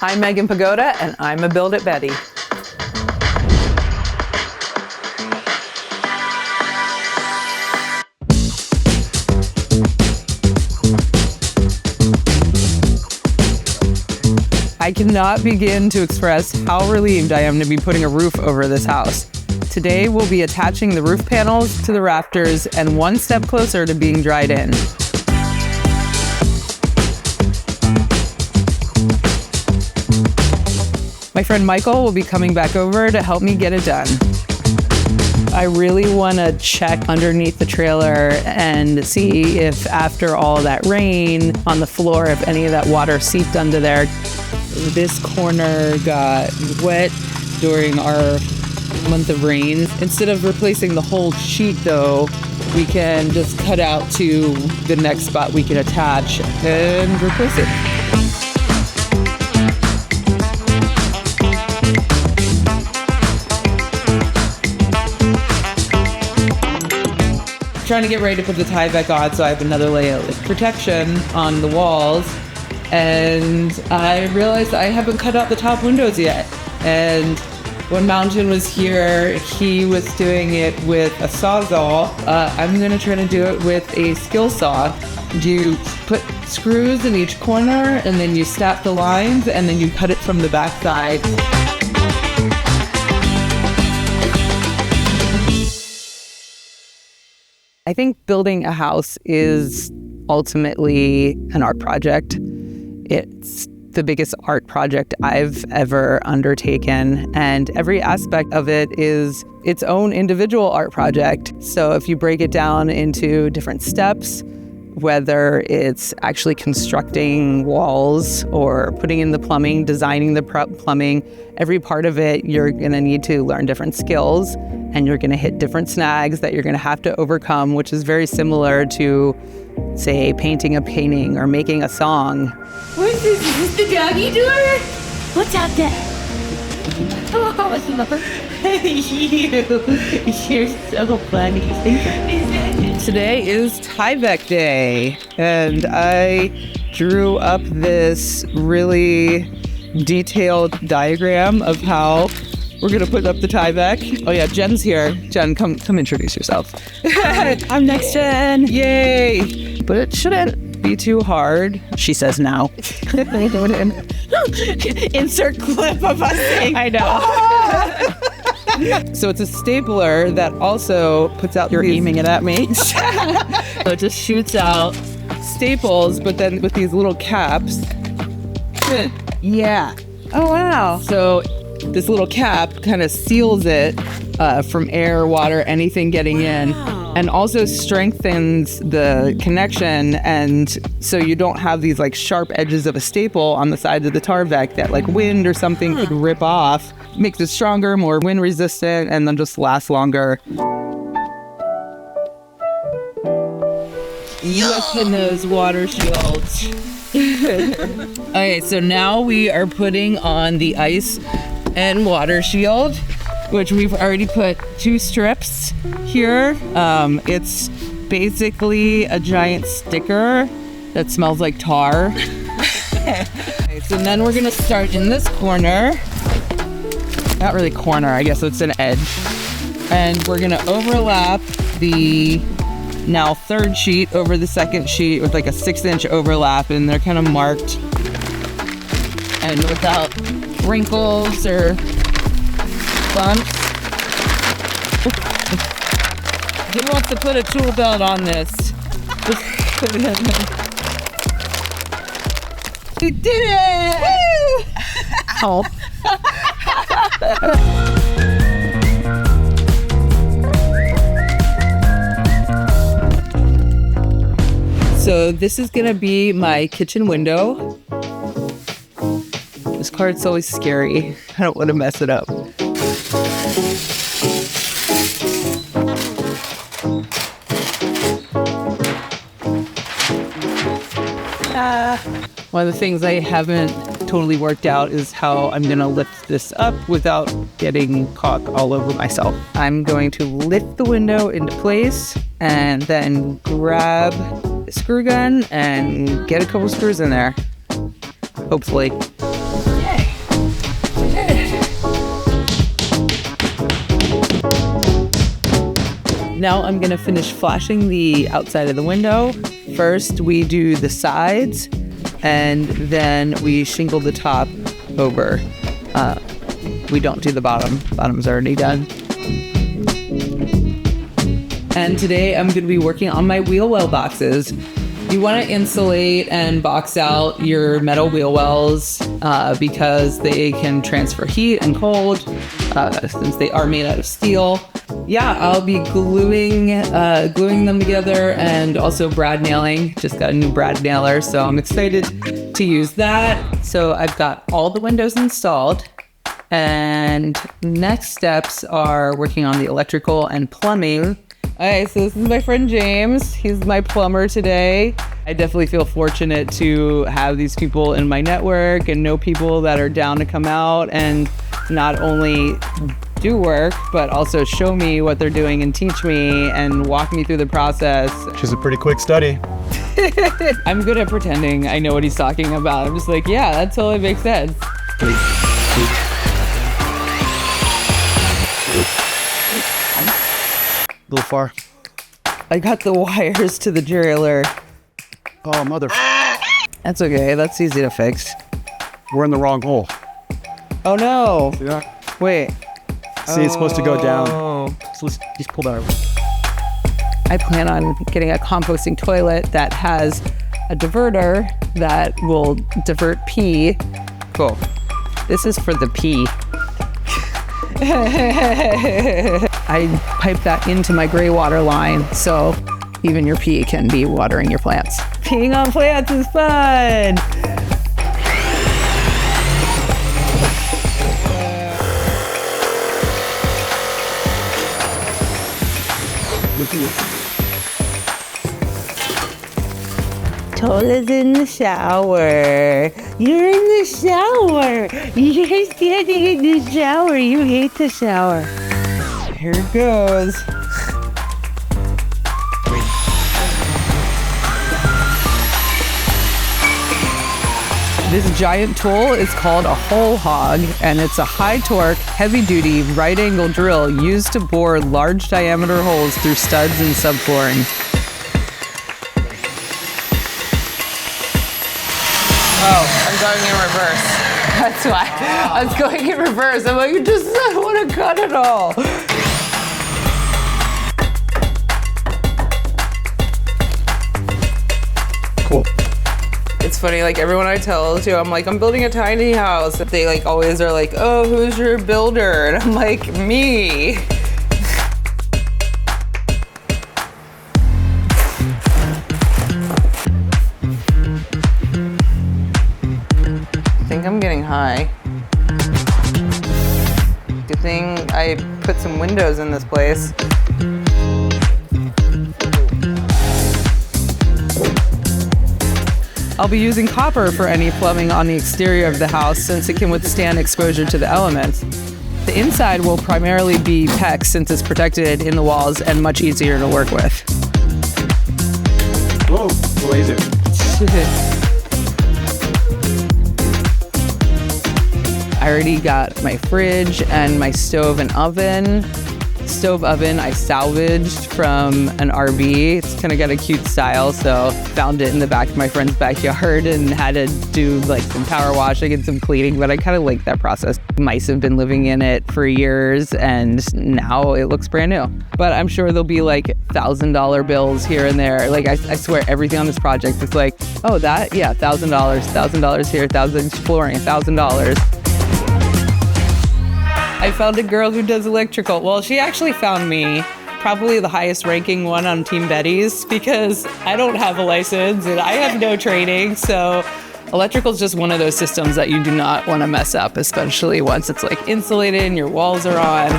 I'm Megan Pagoda, and I'm a Build It Betty. I cannot begin to express how relieved I am to be putting a roof over this house. Today, we'll be attaching the roof panels to the rafters and one step closer to being dried in. My friend Michael will be coming back over to help me get it done. I really want to check underneath the trailer and see if after all that rain on the floor, if any of that water seeped under there. This corner got wet during our month of rain. Instead of replacing the whole sheet though, we can just cut out to the next spot we can attach and replace it. Trying to get ready to put the Tyvek on, so I have another layer of protection on the walls. And I realized I haven't cut out the top windows yet. And when Mountain was here, he was doing it with a Sawzall. I'm gonna try to do it with a skill saw. You put screws in each corner, and then you snap the lines, and then you cut it from the back side. I think building a house is ultimately an art project. It's the biggest art project I've ever undertaken, and every aspect of it is its own individual art project. So if you break it down into different steps, whether it's actually constructing walls or putting in the plumbing, designing the plumbing, every part of it, you're gonna need to learn different skills, and you're gonna hit different snags that you're gonna have to overcome, which is very similar to, say, painting a painting or making a song. What is this? Is this the doggy door? What's out there? You're so funny. Today is Tyvek Day, and I drew up this really detailed diagram of how we're gonna put up the Tyvek. Oh yeah, Jen's here. Jen, come introduce yourself. I'm NextJen. Yay! But it shouldn't be too hard, she says now. Insert clip of us saying, I know. So it's a stapler that also puts out You're aiming it at me. So it just shoots out staples, but then with these little caps. Yeah. Oh, wow. So this little cap kind of seals it from air, water, anything getting in, and also strengthens the connection. And so you don't have these like sharp edges of a staple on the sides of the Tyvek that like wind or something could rip off. Makes it stronger, more wind resistant, and then just lasts longer. Look in those water shields. Okay, so now we are putting on the ice and water shield, which we've already put 2 strips here. It's basically a giant sticker that smells like tar. Okay, so then we're gonna start in this corner. Not really corner, I guess it's an edge. And we're gonna overlap the now 3rd sheet over the 2nd sheet with like a 6-inch overlap, and they're kind of marked and without wrinkles or bumps. Who wants to put a tool belt on this? We did it! Woo! Oh. So this is gonna be my kitchen window. This card's always scary. I don't want to mess it up. One of the things I haven't totally worked out is how I'm gonna lift this up without getting caulk all over myself. I'm going to lift the window into place and then grab the screw gun and get a couple screws in there. Hopefully. Yeah. Now I'm gonna finish flashing the outside of the window. First, we do the sides, and then we shingle the top over. We don't do the bottom. Bottom's already done. And today I'm gonna be working on my wheel well boxes. You wanna insulate and box out your metal wheel wells because they can transfer heat and cold since they are made out of steel. Yeah, I'll be gluing them together and also brad nailing. Just got a new brad nailer, so I'm excited to use that. So I've got all the windows installed, and next steps are working on the electrical and plumbing. Okay, so this is my friend James. He's my plumber today. I definitely feel fortunate to have these people in my network and know people that are down to come out and not only do work, but also show me what they're doing and teach me and walk me through the process. Which is a pretty quick study. I'm good at pretending I know what he's talking about. I'm just like, yeah, that totally makes sense. A little far. I got the wires to the derailleur. Oh, mother. That's okay, that's easy to fix. We're in the wrong hole. Oh no. Yeah. Wait. See, it's supposed to go down. Oh. So let's just pull that out. I plan on getting a composting toilet that has a diverter that will divert pee. Cool. This is for the pee. I pipe that into my gray water line, so even your pee can be watering your plants. Peeing on plants is fun! Tola's in the shower. You're in the shower. You're standing in the shower. You hate the shower. Here it goes. This giant tool is called a hole hog, and it's a high torque, heavy duty, right angle drill used to bore large diameter holes through studs and subflooring. Oh, I'm going in reverse. That's why. I was going in reverse. I'm like, I want to cut it all. Cool. It's funny, like everyone I tell to, I'm like, I'm building a tiny house. They like always are like, oh, who's your builder? And I'm like, me. I think I'm getting high. Good thing I put some windows in this place. I'll be using copper for any plumbing on the exterior of the house since it can withstand exposure to the elements. The inside will primarily be PEX since it's protected in the walls and much easier to work with. Whoa, laser. I already got my fridge and my stove and oven. Stove oven I salvaged from an RV. It's kind of got a cute style, so found it in the back of my friend's backyard and had to do like some power washing and some cleaning, but I kind of like that process. Mice have been living in it for years and now it looks brand new. But I'm sure there'll be like $1,000 bills here and there. Like I swear everything on this project is like, oh that, yeah, $1,000, $1,000 here, $1,000 flooring, $1,000. I found a girl who does electrical. Well, she actually found me, probably the highest ranking one on Team Betties, because I don't have a license and I have no training. So electrical is just one of those systems that you do not want to mess up, especially once it's like insulated and your walls are on.